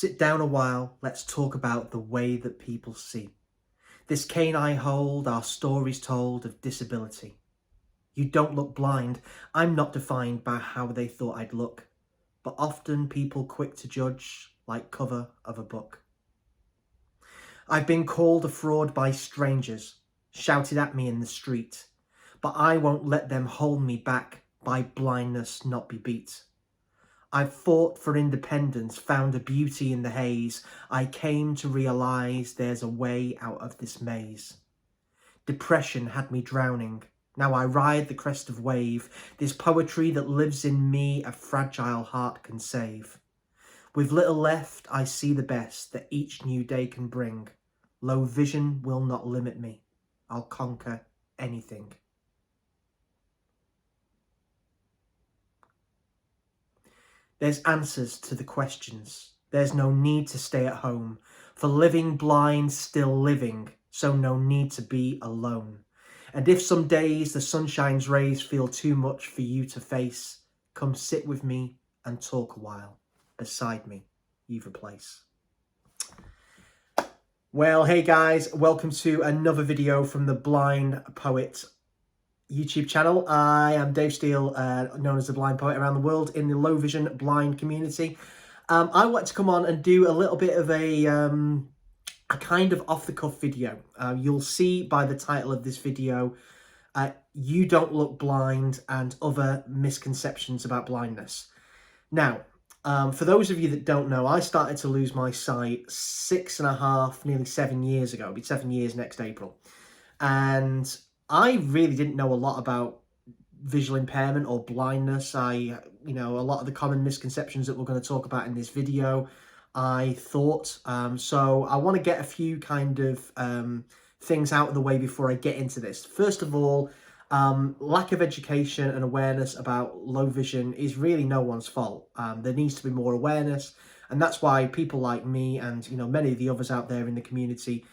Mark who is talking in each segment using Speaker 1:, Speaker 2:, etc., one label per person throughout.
Speaker 1: Sit down a while, let's talk about the way that people see. This cane I hold, our stories told of disability. You don't look blind, I'm not defined by how they thought I'd look, but often people quick to judge like cover of a book. I've been called a fraud by strangers, shouted at me in the street, but I won't let them hold me back by blindness not be beat. I've fought for independence, found a beauty in the haze. I came to realise there's a way out of this maze. Depression had me drowning. Now I ride the crest of wave. This poetry that lives in me a fragile heart can save. With little left, I see the best that each new day can bring. Low vision will not limit me. I'll conquer anything. There's answers to the questions. There's no need to stay at home. For living blind, still living, so no need to be alone. And if some days the sunshine's rays feel too much for you to face, come sit with me and talk a while. Beside me, you've a place. Well, hey guys, welcome to another video from the Blind Poet YouTube channel. I am Dave Steele, known as the Blind Poet around the world in the low vision blind community. I want to come on and do a little bit of a kind of off the cuff video. You'll see by the title of this video, You Don't Look Blind and Other Misconceptions About Blindness. Now, for those of you that don't know, I started to lose my sight 6.5, nearly 7 years ago. It'll be 7 years next April. And I really didn't know a lot about visual impairment or blindness. A lot of the common misconceptions that we're going to talk about in this video, I thought. So I want to get a few kind of things out of the way before I get into this. First of all, lack of education and awareness about low vision is really no one's fault. There needs to be more awareness, and that's why people like me and many of the others out there in the community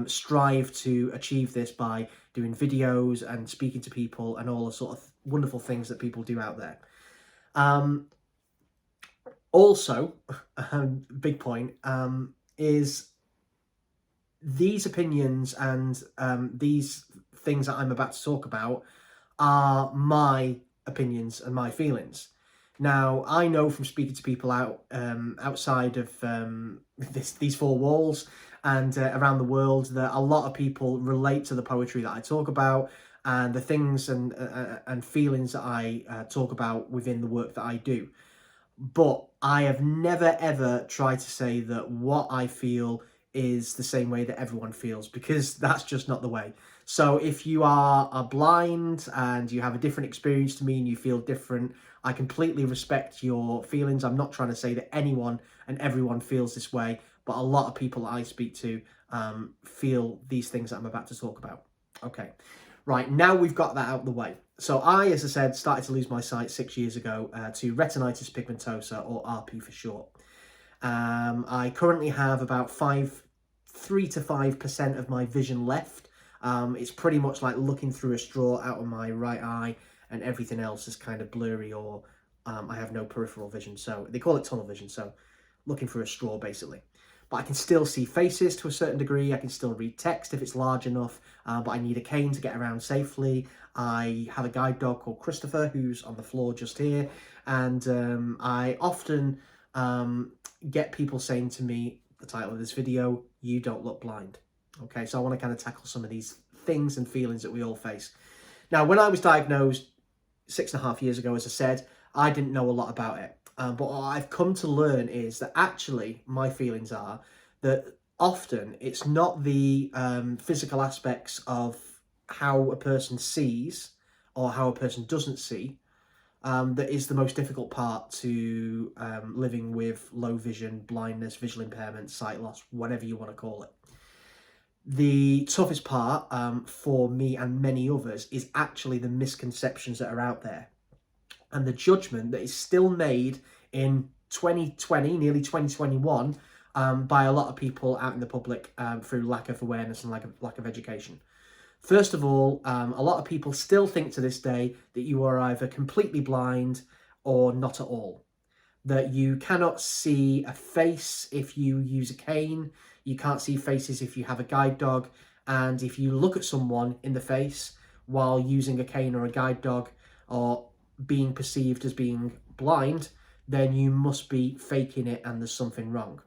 Speaker 1: strive to achieve this by doing videos and speaking to people and all the sort of wonderful things that people do out there. Also, big point is these opinions and these things that I'm about to talk about are my opinions and my feelings. Now, I know from speaking to people outside of these four walls and around the world that a lot of people relate to the poetry that I talk about and the things and feelings that I talk about within the work that I do. But I have never ever tried to say that what I feel is the same way that everyone feels, because that's just not the way. So if you are blind and you have a different experience to me and you feel different, I completely respect your feelings. I'm not trying to say that anyone and everyone feels this way, but a lot of people that I speak to feel these things that I'm about to talk about. Okay, right, now we've got that out of the way. So I, as I said, started to lose my sight 6 years ago to retinitis pigmentosa, or RP for short. I currently have about 3 to 5% of my vision left. It's pretty much like looking through a straw out of my right eye, and everything else is kind of blurry, or I have no peripheral vision. So they call it tunnel vision, so looking through a straw basically. But I can still see faces to a certain degree. I can still read text if it's large enough, but I need a cane to get around safely. I have a guide dog called Christopher, who's on the floor just here, and I often get people saying to me, the title of this video, you don't look blind. Okay, so I want to kind of tackle some of these things and feelings that we all face. Now, when I was diagnosed 6.5 years ago, as I said, I didn't know a lot about it. But what I've come to learn is that actually my feelings are that often it's not the physical aspects of how a person sees or how a person doesn't see that is the most difficult part to living with low vision, blindness, visual impairment, sight loss, whatever you want to call it. The toughest part for me and many others is actually the misconceptions that are out there and the judgment that is still made in 2020, nearly 2021, by a lot of people out in the public through lack of awareness and lack of education. First of all, a lot of people still think to this day that you are either completely blind or not at all. that you cannot see a face if you use a cane, you can't see faces if you have a guide dog, and if you look at someone in the face while using a cane or a guide dog, or being perceived as being blind, then you must be faking it and there's something wrong.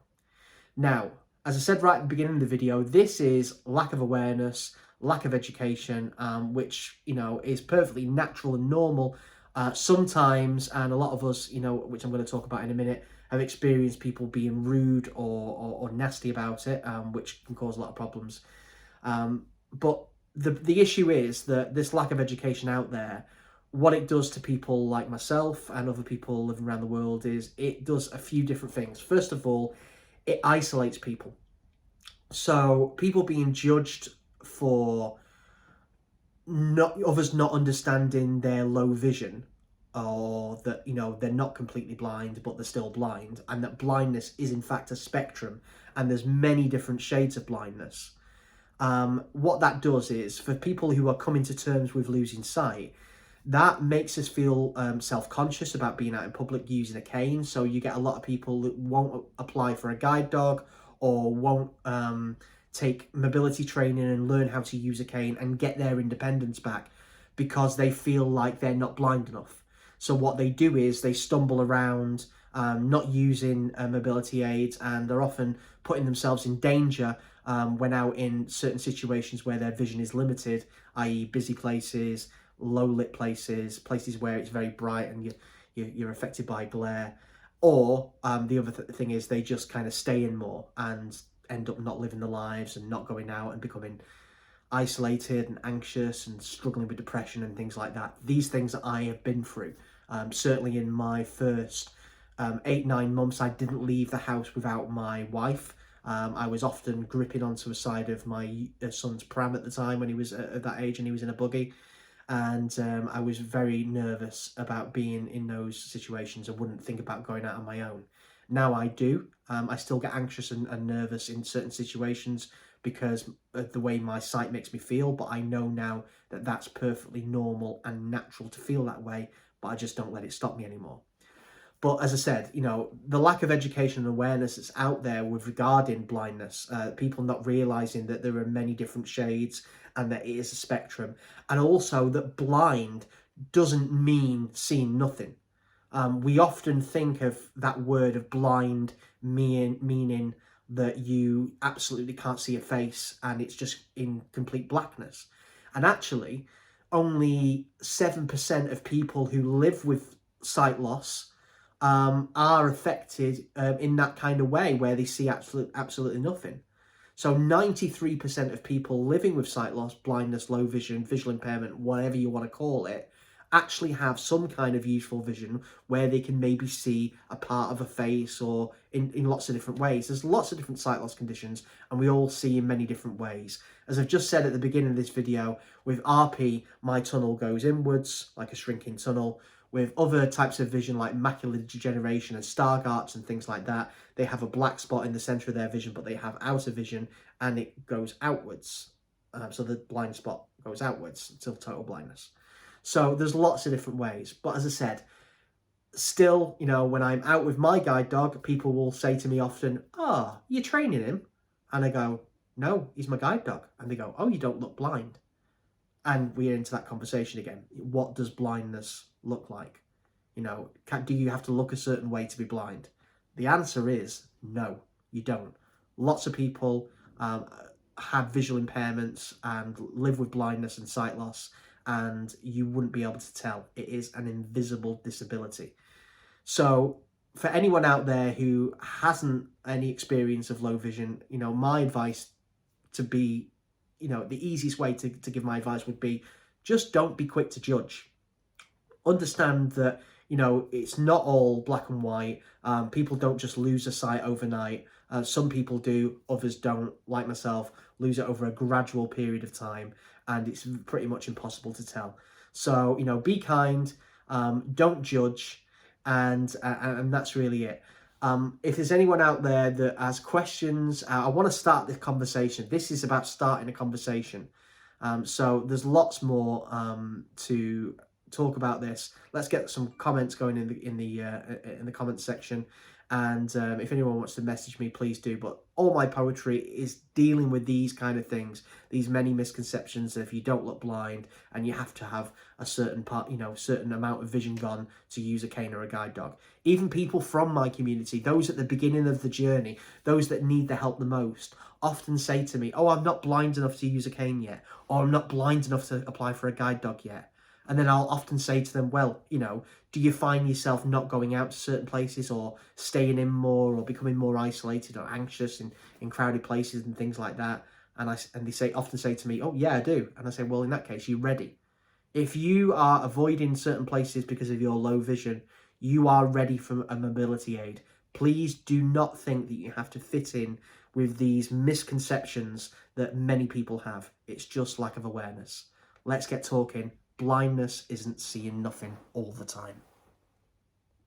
Speaker 1: Now, as I said right at the beginning of the video, this is lack of awareness, lack of education, which, is perfectly natural and normal sometimes. And a lot of us, which I'm going to talk about in a minute, have experienced people being rude or nasty about it, which can cause a lot of problems. But the issue is that this lack of education out there, what it does to people like myself and other people living around the world is it does a few different things. First of all, it isolates people. So people being judged for others not understanding their low vision, or that they're not completely blind but they're still blind, and that blindness is in fact a spectrum and there's many different shades of blindness. What that does is, for people who are coming to terms with losing sight, that makes us feel self-conscious about being out in public using a cane. So you get a lot of people that won't apply for a guide dog, or won't take mobility training and learn how to use a cane and get their independence back, because they feel like they're not blind enough. So what they do is they stumble around, not using mobility aids, and they're often putting themselves in danger when out in certain situations where their vision is limited, i.e. busy places, low lit places, places where it's very bright and you're affected by glare. Or the other thing is they just kind of stay in more and end up not living the lives and not going out and becoming isolated and anxious and struggling with depression and things like that. These things that I have been through. Certainly in my first 8-9 months, I didn't leave the house without my wife. I was often gripping onto a side of my son's pram at the time when he was at that age and he was in a buggy. And I was very nervous about being in those situations. I wouldn't think about going out on my own. Now I do. I still get anxious and nervous in certain situations because of the way my sight makes me feel, but I know now that that's perfectly normal and natural to feel that way, but I just don't let it stop me anymore. But as I said, the lack of education and awareness that's out there with regarding blindness, people not realising that there are many different shades and that it is a spectrum, and also that blind doesn't mean seeing nothing. We often think of that word of blind meaning that you absolutely can't see a face and it's just in complete blackness. And actually, only 7% of people who live with sight loss are affected in that kind of way, where they see absolutely nothing. So 93% of people living with sight loss, blindness, low vision, visual impairment, whatever you want to call it, actually have some kind of useful vision where they can maybe see a part of a face, or in lots of different ways. There's lots of different sight loss conditions and we all see in many different ways. As I've just said at the beginning of this video, with RP, my tunnel goes inwards like a shrinking tunnel. With other types of vision like macular degeneration and Stargardt's and things like that, they have a black spot in the centre of their vision, but they have outer vision and it goes outwards. So the blind spot goes outwards until total blindness. So there's lots of different ways. But as I said, still, when I'm out with my guide dog, people will say to me often, "Oh, you're training him?" And I go, "No, he's my guide dog." And they go, "Oh, you don't look blind." And we're into that conversation again. What does blindness look like? Do you have to look a certain way to be blind? The answer is no, you don't. Lots of people have visual impairments and live with blindness and sight loss, and you wouldn't be able to tell. It is an invisible disability. So for anyone out there who hasn't any experience of low vision, my advice to be, the easiest way to give my advice would be, just don't be quick to judge. Understand that, it's not all black and white. People don't just lose their sight overnight. Some people do, others don't, like myself, lose it over a gradual period of time, and it's pretty much impossible to tell. So, be kind, don't judge, and that's really it. If there's anyone out there that has questions, I want to start this conversation. This is about starting a conversation. So there's lots more to talk about this. Let's get some comments going in the comments section. And if anyone wants to message me, please do. But all my poetry is dealing with these kind of things, these many misconceptions. If you don't look blind and you have to have a certain part, certain amount of vision gone to use a cane or a guide dog. Even people from my community, those at the beginning of the journey, those that need the help the most, often say to me, "Oh, I'm not blind enough to use a cane yet," or "I'm not blind enough to apply for a guide dog yet." And then I'll often say to them, "Well, do you find yourself not going out to certain places, or staying in more, or becoming more isolated or anxious in crowded places and things like that?" And they often say to me, "Oh yeah, I do." And I say, "Well, in that case, you're ready. If you are avoiding certain places because of your low vision, you are ready for a mobility aid. Please do not think that you have to fit in with these misconceptions that many people have. It's just lack of awareness. Let's get talking. Blindness isn't seeing nothing all the time."